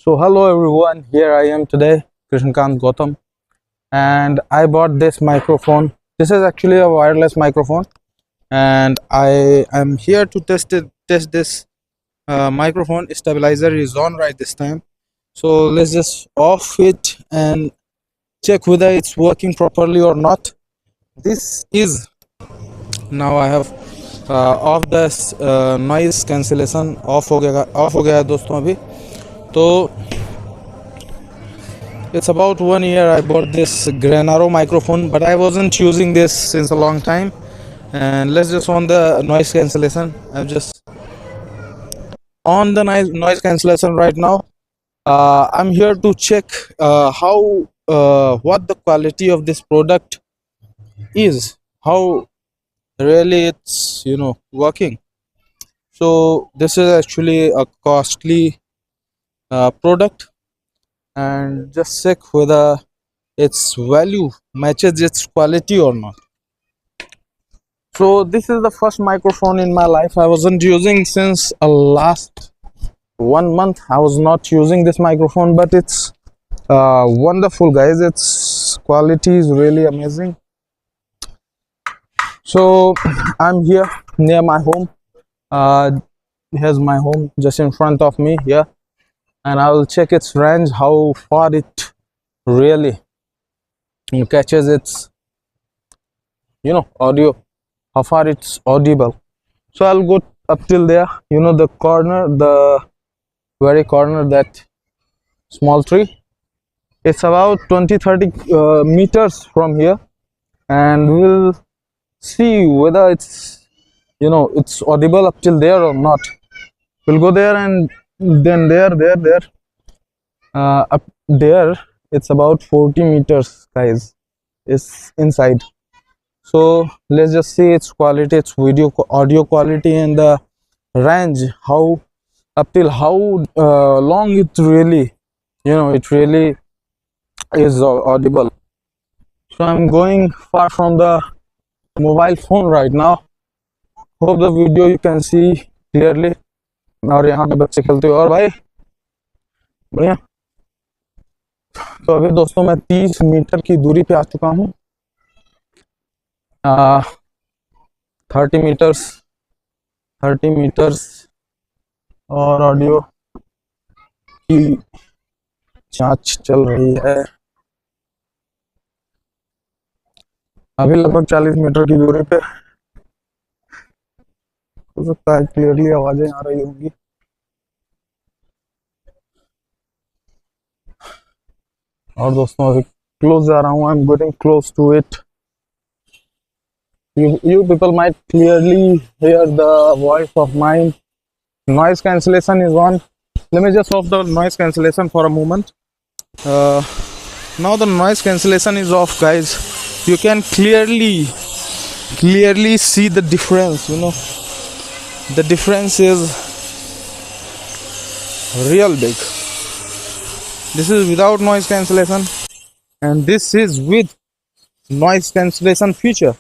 So hello everyone, here I am today, Krishnakant Gautam, and I bought this microphone. This is actually a wireless microphone, and I am here to test this microphone. Stabilizer is on right this time, so let's just off it and check whether it's working properly or not. This is now I have off this noise cancellation of हो गया है दोस्तों अभी तो it's about 1 year I bought this Granaro microphone, but I wasn't using this since a long time. And let's just on the noise cancellation. I'm just on the noise cancellation right now. I'm here to check how what the quality of this product is, how really it's working. So this is actually a costly product, and just check whether its value matches its quality or not. So this is the first microphone in my life I wasn't using since last 1 month. I was not using this microphone, but it's wonderful, guys. Its quality is really amazing. So I'm here near my home. Here's my home just in front of me here, and I will check its range, how far it really catches its audio, how far it's audible. So I'll go up till there, the corner, the very corner, that small tree. It's about 20-30 meters from here, and we'll see whether it's it's audible up till there or not. We'll go there, and then there up there it's about 40 meters, guys. It's inside. So let's just see its quality, its audio quality, and the range, how up till how long it really it really is audible. So I'm going far from the mobile phone right now. Hope the video you can see clearly. और यहाँ पे बच्चे खेलते हुए, और भाई बढ़िया। तो अभी दोस्तों मैं 30 मीटर की दूरी पे आ चुका हूँ। 30 मीटर्स और ऑडियो की जांच चल रही है। अभी लगभग 40 मीटर की दूरी पे, हो सकता है क्लियरली आवाजें आ रही होंगी। और दोस्तों अभी क्लोज जा रहा हूँ, I am getting close to it. You people might clearly hear the voice of mine. Noise cancellation is on. Let me just off the noise cancellation for a moment. Now the noise cancellation is off, guys. You can clearly see the difference. The difference is real big. This is without noise cancellation, and this is with noise cancellation feature.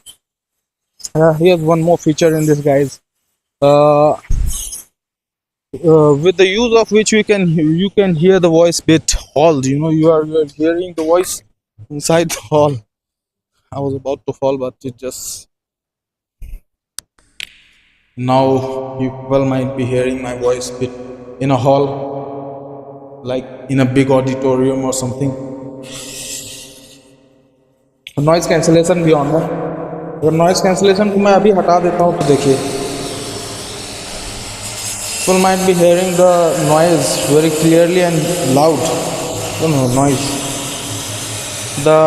Here's one more feature in this, guys. With the use of which you can hear the voice bit hauled. You are hearing the voice inside the hall. I was about to fall, but it just now you people might be hearing my voice bit in a hall, like in a big auditorium or something. Noise cancellation भी on है. अगर noise cancellation को मैं अभी हटा देता हूँ तो देखिए, people might be hearing the noise very clearly and loud. Noise, the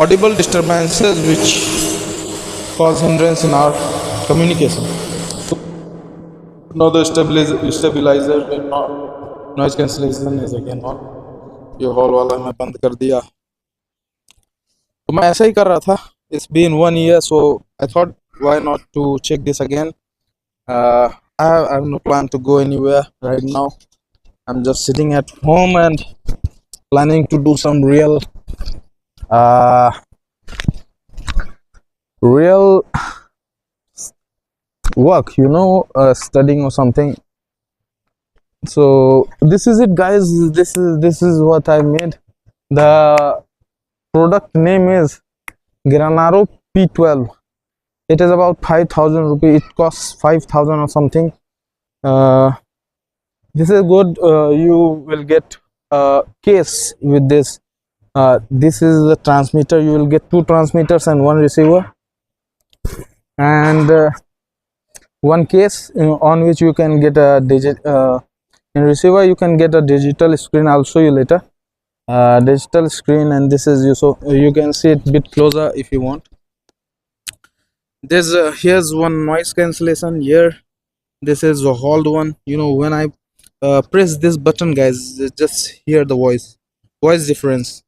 audible disturbances which cause hindrance in our communication. Now the stabilizer noise cancellation is again on. ये हॉल वाला मैं बंद कर दिया. तो मैं ऐसा ही कर रहा था. It's been 1 year, so I thought why not to check this again. I have no plan to go anywhere right now. I'm just sitting at home and planning to do some real work, studying or something. So this is it, guys. This is what I made. The product name is Granaro P12. It is about 5,000 rupees. It costs 5,000 or something. Uh, this is good. You will get a case with this. This is the transmitter. You will get two transmitters and one receiver, and one case on which you can get a in receiver. You can get a digital screen. I'll show you later. Digital screen, and this is you, so you can see it a bit closer if you want. There's here's one noise cancellation here. This is a hold one. You know, when I press this button, guys, just hear the voice difference.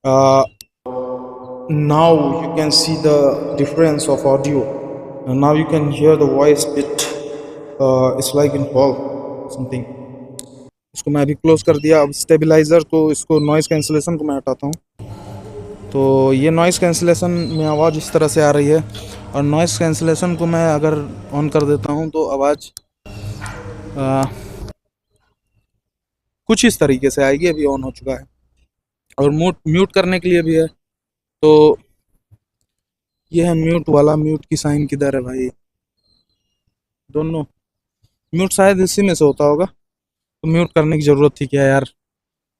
Now you can see the difference of audio, and now you can hear the voice bit. It's like in hall something. इसको मैं अभी close कर दिया. अब stabiliser को, इसको noise cancellation को मैं हटाता हूँ. तो ये नॉइस कैंसिलेशन में आवाज़ इस तरह से आ रही है, और नॉइस कैंसिलेशन को मैं अगर ऑन कर देता हूँ तो आवाज़ कुछ इस तरीके से आएगी. अभी ऑन हो चुका है. और म्यूट करने के लिए भी है. तो ये है म्यूट वाला. म्यूट की साइन किधर है भाई? दोनों म्यूट शायद इसी में से होता होगा. तो म्यूट करने की ज़रूरत थी क्या यार?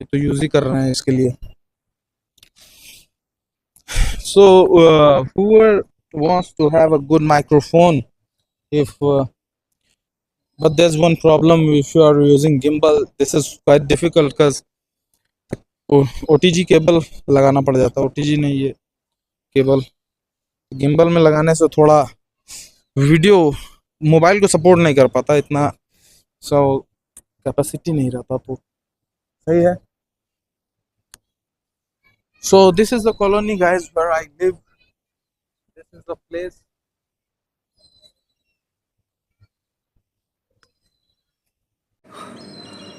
ये तो यूज़ ही कर रहे हैं इसके लिए. So whoever wants to have a good microphone, if but there's one problem. If you are using gimbal, this is quite difficult because OTG cable लगाना पड़ जाता है. OTG नहीं, ये केबल गिम्बल में लगाने से थोड़ा वीडियो मोबाइल को सपोर्ट नहीं कर पाता इतना. सो कैपेसिटी नहीं रहता. तो सही है. So this is the colony, guys, where I live. This is the place.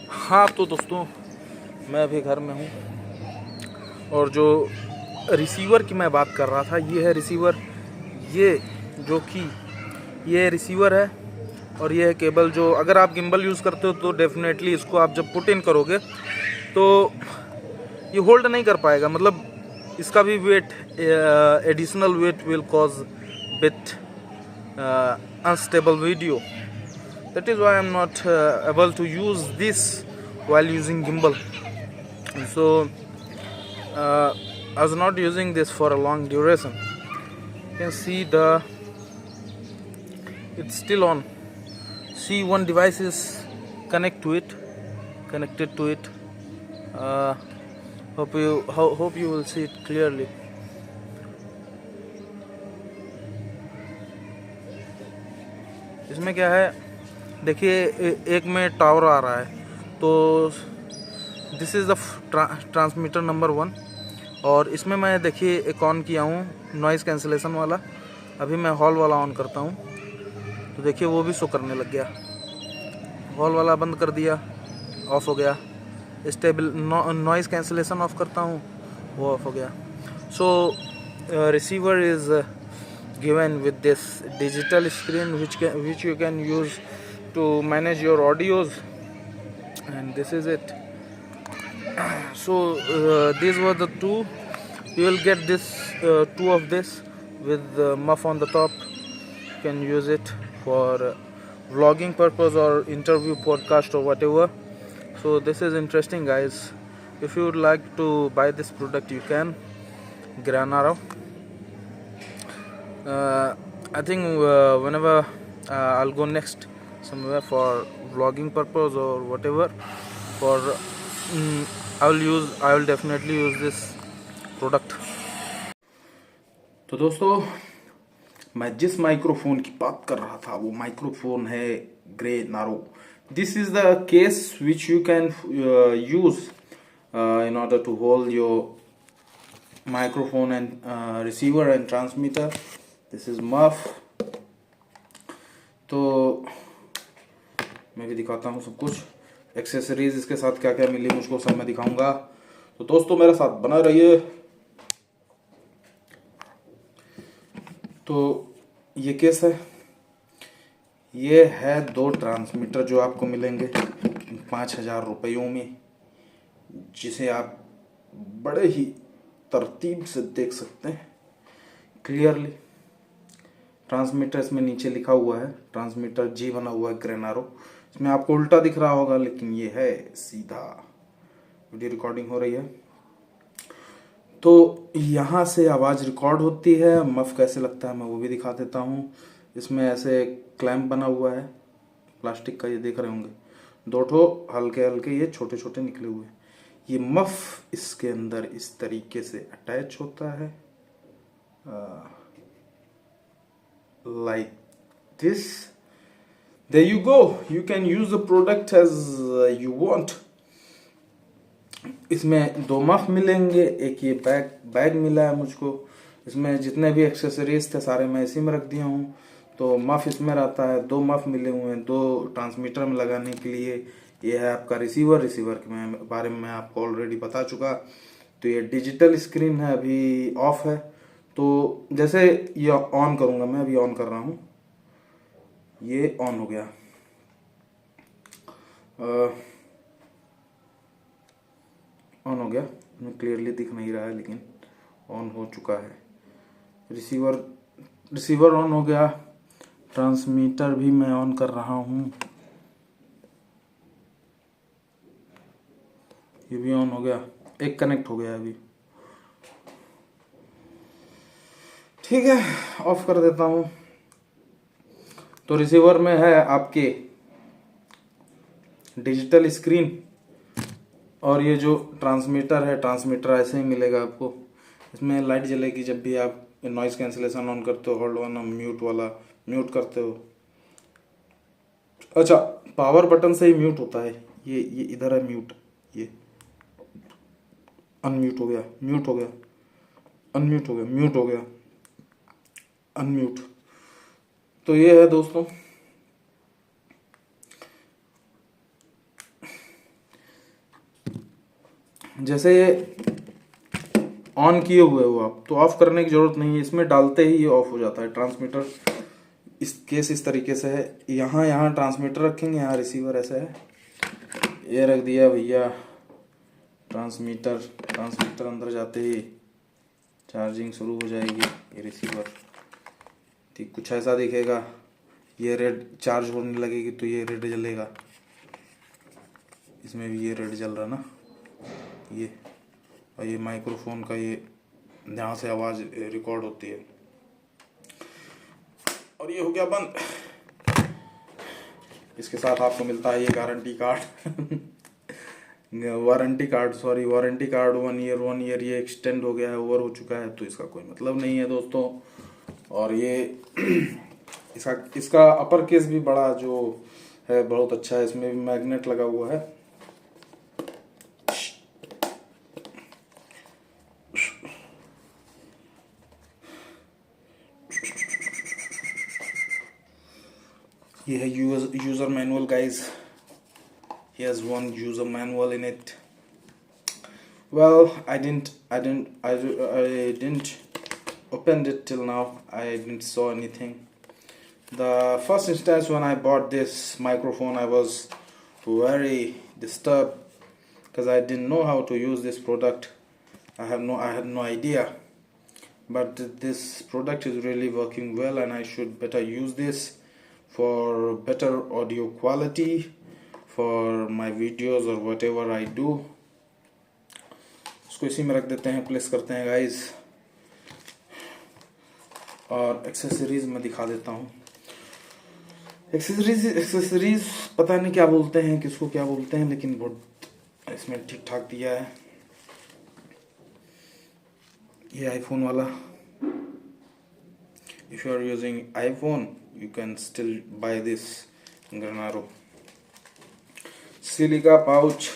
हाँ तो दोस्तों, मैं अभी घर में हूँ, और जो रिसीवर की मैं बात कर रहा था, ये है रिसीवर. ये जो कि ये रिसीवर है, और ये है केबल. जो अगर आप गिम्बल यूज़ करते हो तो डेफिनेटली इसको आप जब पुट इन करोगे तो ये होल्ड नहीं कर पाएगा. मतलब इसका भी weight, additional weight will cause bit unstable video. That is why I'm not able to use this while using gimbal. So I was not using this for a long duration. You can see it's still on. See, one device is connected to it. Hope you will see it clearly. इसमें क्या है देखिए, एक में tower आ रहा है. तो this is the transmitter number 1. और इसमें मैं देखिए एक ऑन किया हूँ नॉइज़ कैंसिलेशन वाला. अभी मैं हॉल वाला ऑन करता हूँ तो देखिए वो भी शो करने लग गया. हॉल वाला बंद कर दिया, ऑफ हो गया. स्टेबल नॉइज़ कैंसिलेशन ऑफ करता हूँ, वो ऑफ हो गया. So receiver is given with this digital screen which you can use to manage your audios, and this is it. So these were the two. You will get this two of this with the muff on the top. You can use it for vlogging purpose or interview, podcast, or whatever. So this is interesting, guys. If you would like to buy this product, you can. Granaro. I think whenever I'll go next somewhere for vlogging purpose or whatever, for I will definitely use this product. तो दोस्तों, मैं जिस microphone की बात कर रहा था वो माइक्रोफोन है Granaro. This is the case which you can use in order to hold your microphone and receiver and transmitter. This is muff. तो मैं भी दिखाता हूँ सब कुछ. एक्सेसरीज इसके साथ क्या क्या मिली मुझको सब मैं दिखाऊंगा. तो दोस्तों मेरे साथ बना रहिए. तो ये केस है, ये है 2 ट्रांसमीटर जो आपको मिलेंगे 5,000 रुपयों में, जिसे आप बड़े ही तरतीब से देख सकते हैं क्लियरली। ट्रांसमीटर इसमें नीचे लिखा हुआ है, ट्रांसमीटर जी बना हुआ है ग्रेनारो। इसमें आपको उल्टा दिख रहा होगा, लेकिन ये है सीधा। वीडियो रिकॉर्डिंग हो रही है तो यहाँ से आवाज़ रिकॉर्ड होती है। मफ कैसे लगता है मैं वो भी दिखा देता हूँ। इसमें ऐसे क्लैंप बना हुआ है प्लास्टिक का, ये देख रहे होंगे, 2 ठो हल्के हल्के ये छोटे छोटे निकले हुए। ये मफ इसके अंदर इस तरीके से अटैच होता है, like this. There you go, you can use the product as you want. इसमें 2 मफ मिलेंगे, एक ये बैग मिला है मुझको। इसमें जितने भी एक्सेसरीज थे सारे मैं इसी में रख दिया हूँ। तो मफ इसमें रहता है, 2 मफ मिले हुए हैं 2 ट्रांसमीटर में लगाने के लिए। ये है आपका रिसीवर के बारे में मैं आपको ऑलरेडी बता चुका। तो ये डिजिटल स्क्रीन है, अभी ऑफ है। तो जैसे ये ऑन करूँगा, मैं अभी ऑन कर रहा हूँ, ये ऑन हो गया। ऑन हो गया, मैं क्लियरली दिख नहीं रहा है लेकिन ऑन हो चुका है। रिसीवर ऑन हो गया, ट्रांसमीटर भी मैं ऑन कर रहा हूँ, ये भी ऑन हो गया, एक कनेक्ट हो गया अभी। ठीक है, ऑफ कर देता हूँ। तो रिसीवर में है आपके डिजिटल स्क्रीन, और ये जो ट्रांसमीटर है, ट्रांसमीटर ऐसे ही मिलेगा आपको। इसमें लाइट जलेगी जब भी आप नॉइज कैंसिलेशन ऑन करते हो, होल्ड ऑन म्यूट वाला म्यूट करते हो। अच्छा, पावर बटन से ही म्यूट होता है। ये इधर है म्यूट, ये अनम्यूट हो गया, म्यूट हो गया, अनम्यूट हो गया, म्यूट हो गया, अनम्यूट। तो ये है दोस्तों, जैसे ये ऑन किए हुए हो आप, तो ऑफ करने की जरूरत नहीं है, इसमें डालते ही ये ऑफ हो जाता है। ट्रांसमीटर इस केस इस तरीके से है, यहाँ ट्रांसमीटर रखेंगे, यहाँ रिसीवर ऐसा है, ये रख दिया भैया ट्रांसमीटर अंदर जाते ही चार्जिंग शुरू हो जाएगी। ये रिसीवर ठीक कुछ ऐसा दिखेगा, ये रेड चार्ज होने लगेगी तो ये रेड जलेगा। इसमें भी ये रेड जल रहा ना, ये, और ये माइक्रोफोन का ये जहाँ से आवाज़ रिकॉर्ड होती है। और ये हो गया बंद। इसके साथ आपको मिलता है ये guarantee card warranty card 1 year ये एक्सटेंड हो गया है, ओवर हो चुका है, तो इसका कोई मतलब नहीं है दोस्तों। और ये इसका अपर केस भी बड़ा जो है बहुत अच्छा है, इसमें भी मैग्नेट लगा हुआ है। ये है user manual guys, here's one user manual in it. Well, I didn't open it till now. I didn't saw anything. The first instance when I bought this microphone, I was very disturbed because I didn't know how to use this product. I had no idea. But this product is really working well, and I should better use this for better audio quality for my videos or whatever I do. इसको इसी में रख देते हैं, place करते हैं guys. और accessories में दिखा देता हूँ। एक्सेसरीज पता नहीं क्या बोलते हैं, किसको क्या बोलते हैं, लेकिन बहुत इसमें ठीक ठाक दिया है। ये आईफोन वाला, if you are using iPhone you can still buy this Granaro। Silica pouch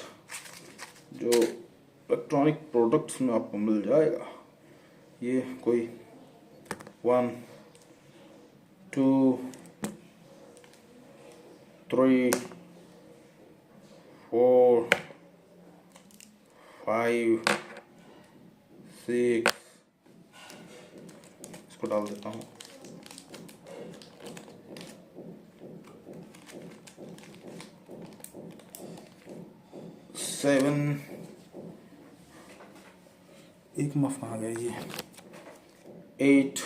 जो इलेक्ट्रॉनिक प्रोडक्ट्स में आपको मिल जाएगा। ये कोई 1 2 3 4 5 6, इसको डाल देता हूँ। 7 एक मफ आ गया ये 8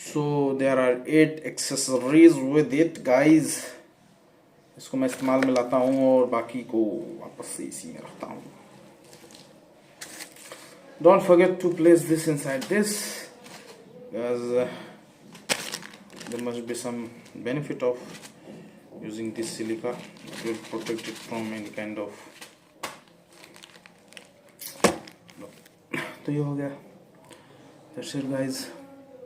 so there are 8 accessories with it guys इसको मैं इस्तेमाल में लाता हूँ और बाकी को वापस से इसी में रखता हूँ don't forget to place this inside this because there must be some benefit of using this silica. It will protect it from any kind of तो ये हो गया that's it guys